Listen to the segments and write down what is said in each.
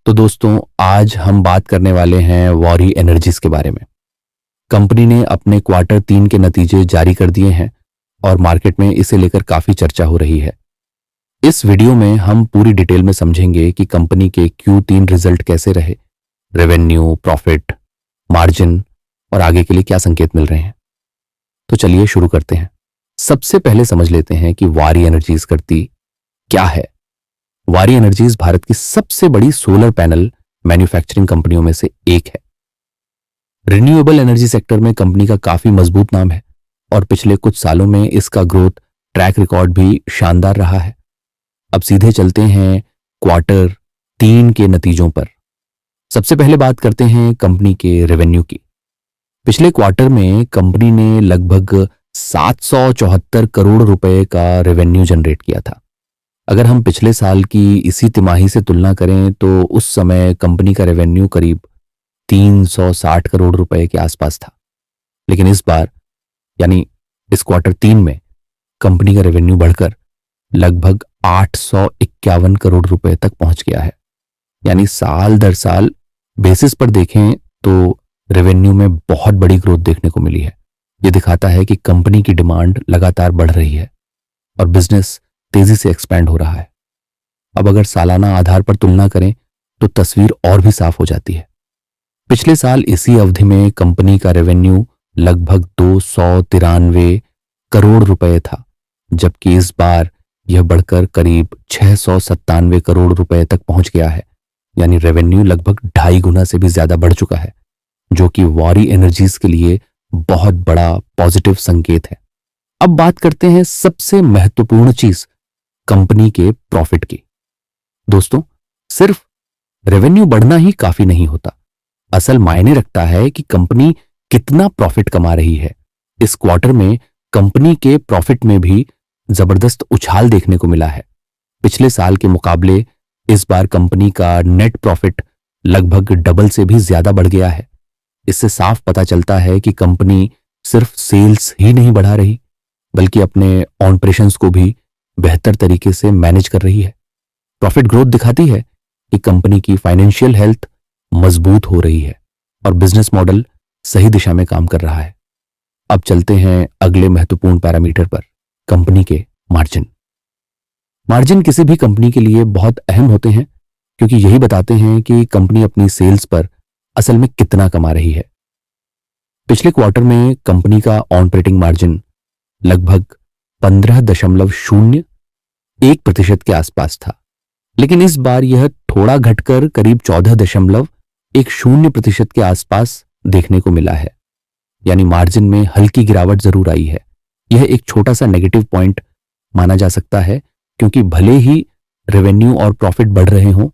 तो दोस्तों, आज हम बात करने वाले हैं वारी एनर्जीज के बारे में। कंपनी ने अपने क्वार्टर 3 के नतीजे जारी कर दिए हैं और मार्केट में इसे लेकर काफी चर्चा हो रही है। इस वीडियो में हम पूरी डिटेल में समझेंगे कि कंपनी के Q3 रिजल्ट कैसे रहे, रेवेन्यू, प्रॉफिट, मार्जिन और आगे के लिए क्या संकेत मिल रहे हैं। तो चलिए शुरू करते हैं। सबसे पहले समझ लेते हैं कि वारी एनर्जीज करती क्या है। वारी एनर्जीज भारत की सबसे बड़ी सोलर पैनल मैन्युफैक्चरिंग कंपनियों में से एक है। रिन्यूएबल एनर्जी सेक्टर में कंपनी का काफी मजबूत नाम है और पिछले कुछ सालों में इसका ग्रोथ ट्रैक रिकॉर्ड भी शानदार रहा है। अब सीधे चलते हैं क्वार्टर 3 के नतीजों पर। सबसे पहले बात करते हैं कंपनी के रेवेन्यू की। पिछले क्वार्टर में कंपनी ने लगभग 774 करोड़ रुपए का रेवेन्यू जनरेट किया था। अगर हम पिछले साल की इसी तिमाही से तुलना करें तो उस समय कंपनी का रेवेन्यू करीब 360 करोड़ रुपए के आसपास था। लेकिन इस बार यानी इस क्वार्टर 3 में कंपनी का रेवेन्यू बढ़कर लगभग 851 करोड़ रुपए तक पहुंच गया है। यानी साल दर साल बेसिस पर देखें तो रेवेन्यू में बहुत बड़ी ग्रोथ देखने को मिली है। यह दिखाता है कि कंपनी की डिमांड लगातार बढ़ रही है और बिजनेस तेजी से एक्सपैंड हो रहा है। अब अगर सालाना आधार पर तुलना करें तो तस्वीर और भी साफ हो जाती है। पिछले साल इसी अवधि में कंपनी का रेवेन्यू लगभग 293 करोड़ रुपए था, जबकि इस बार यह बढ़कर करीब 697 करोड़ रुपए तक पहुंच गया है। यानी रेवेन्यू लगभग 2.5 गुना से भी ज्यादा बढ़ चुका है, जो कि वारी एनर्जीज के लिए बहुत बड़ा पॉजिटिव संकेत है। अब बात करते हैं सबसे महत्वपूर्ण चीज, कंपनी के प्रॉफिट की। दोस्तों, सिर्फ रेवेन्यू बढ़ना ही काफी नहीं होता। असल मायने रखता है कि कंपनी कितना प्रॉफिट कमा रही है। इस क्वार्टर में कंपनी के प्रॉफिट में भी जबरदस्त उछाल देखने को मिला है। पिछले साल के मुकाबले इस बार कंपनी का नेट प्रॉफिट लगभग डबल से भी ज्यादा बढ़ गया है। इससे साफ पता चलता है कि कंपनी सिर्फ सेल्स ही नहीं बढ़ा रही, बल्कि अपने ऑपरेशंस को भी बेहतर तरीके से मैनेज कर रही है। प्रॉफिट ग्रोथ दिखाती है कि कंपनी की फाइनेंशियल हेल्थ मजबूत हो रही है और बिजनेस मॉडल सही दिशा में काम कर रहा है। अब चलते हैं अगले महत्वपूर्ण पैरामीटर पर, कंपनी के मार्जिन। मार्जिन किसी भी कंपनी के लिए बहुत अहम होते हैं, क्योंकि यही बताते हैं कि कंपनी अपनी सेल्स पर असल में कितना कमा रही है। पिछले क्वार्टर में कंपनी का ऑपरेटिंग मार्जिन लगभग 15.01% के आसपास था, लेकिन इस बार यह थोड़ा घटकर करीब 14.10% के आसपास देखने को मिला है। यानी मार्जिन में हल्की गिरावट जरूर आई है। यह एक छोटा सा नेगेटिव पॉइंट माना जा सकता है, क्योंकि भले ही रेवेन्यू और प्रॉफिट बढ़ रहे हों,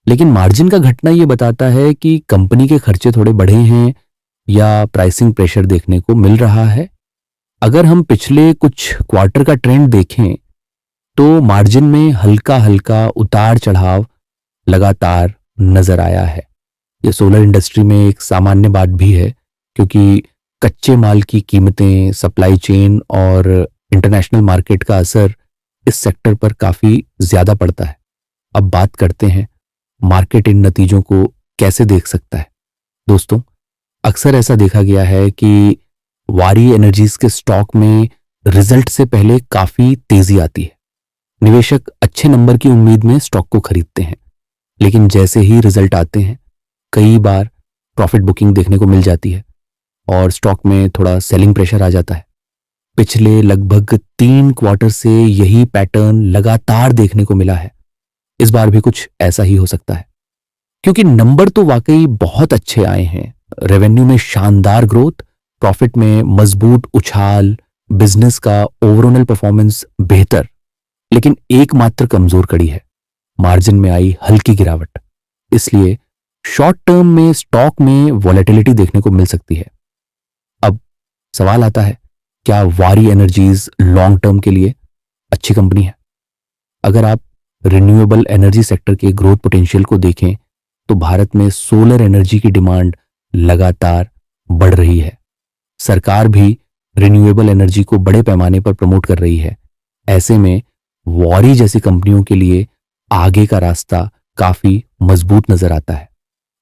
लेकिन मार्जिन का घटना यह बताता है कि कंपनी के खर्चे थोड़े बढ़े हैं या प्राइसिंग प्रेशर देखने को मिल रहा है। अगर हम पिछले कुछ क्वार्टर का ट्रेंड देखें तो मार्जिन में हल्का हल्का उतार चढ़ाव लगातार नजर आया है। यह सोलर इंडस्ट्री में एक सामान्य बात भी है, क्योंकि कच्चे माल की कीमतें, सप्लाई चेन और इंटरनेशनल मार्केट का असर इस सेक्टर पर काफी ज्यादा पड़ता है। अब बात करते हैं मार्केट इन नतीजों को कैसे देख सकता है। दोस्तों, अक्सर ऐसा देखा गया है कि वारी एनर्जीज के स्टॉक में रिजल्ट से पहले काफी तेजी आती है। निवेशक अच्छे नंबर की उम्मीद में स्टॉक को खरीदते हैं, लेकिन जैसे ही रिजल्ट आते हैं कई बार प्रॉफिट बुकिंग देखने को मिल जाती है और स्टॉक में थोड़ा सेलिंग प्रेशर आ जाता है। पिछले लगभग 3 क्वार्टर से यही पैटर्न लगातार देखने को मिला है। इस बार भी कुछ ऐसा ही हो सकता है, क्योंकि नंबर तो वाकई बहुत अच्छे आए हैं। रेवेन्यू में शानदार ग्रोथ, प्रॉफिट में मजबूत उछाल, बिजनेस का ओवरऑल परफॉर्मेंस बेहतर, लेकिन एकमात्र कमजोर कड़ी है, मार्जिन में आई हल्की गिरावट। इसलिए शॉर्ट टर्म में स्टॉक में वॉलेटिलिटी देखने को मिल सकती है। अब सवाल आता है, क्या वारी एनर्जीज लॉन्ग टर्म के लिए अच्छी कंपनी है? अगर आप रिन्यूएबल एनर्जी सेक्टर के ग्रोथ पोटेंशियल को देखें तो भारत में सोलर एनर्जी की डिमांड लगातार बढ़ रही है। सरकार भी रिन्यूएबल एनर्जी को बड़े पैमाने पर प्रमोट कर रही है। ऐसे में वारी जैसी कंपनियों के लिए आगे का रास्ता काफी मजबूत नजर आता है।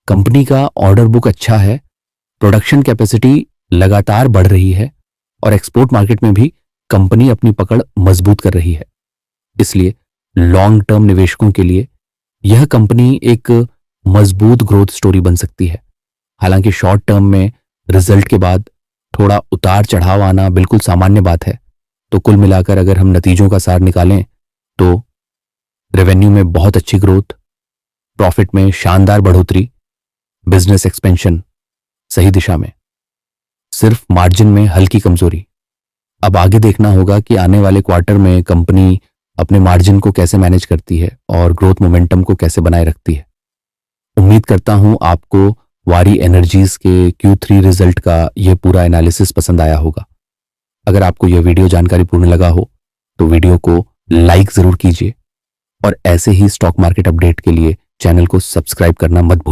कंपनी का ऑर्डर बुक अच्छा है, प्रोडक्शन कैपेसिटी लगातार बढ़ रही है और एक्सपोर्ट मार्केट में भी कंपनी अपनी पकड़ मजबूत कर रही है। इसलिए लॉन्ग टर्म निवेशकों के लिए यह कंपनी एक मजबूत ग्रोथ स्टोरी बन सकती है। हालांकि शॉर्ट टर्म में रिजल्ट के बाद थोड़ा उतार चढ़ाव आना बिल्कुल सामान्य बात है। तो कुल मिलाकर अगर हम नतीजों का सार निकालें तो रेवेन्यू में बहुत अच्छी ग्रोथ, प्रॉफिट में शानदार बढ़ोतरी, बिजनेस एक्सपेंशन सही दिशा में, सिर्फ मार्जिन में हल्की कमजोरी। अब आगे देखना होगा कि आने वाले क्वार्टर में कंपनी अपने मार्जिन को कैसे मैनेज करती है और ग्रोथ मोमेंटम को कैसे बनाए रखती है। उम्मीद करता हूं आपको वारी एनर्जीज के Q3 रिजल्ट का यह पूरा एनालिसिस पसंद आया होगा। अगर आपको यह वीडियो जानकारीपूर्ण लगा हो तो वीडियो को लाइक जरूर कीजिए और ऐसे ही स्टॉक मार्केट अपडेट के लिए चैनल को सब्सक्राइब करना मत भूलिए।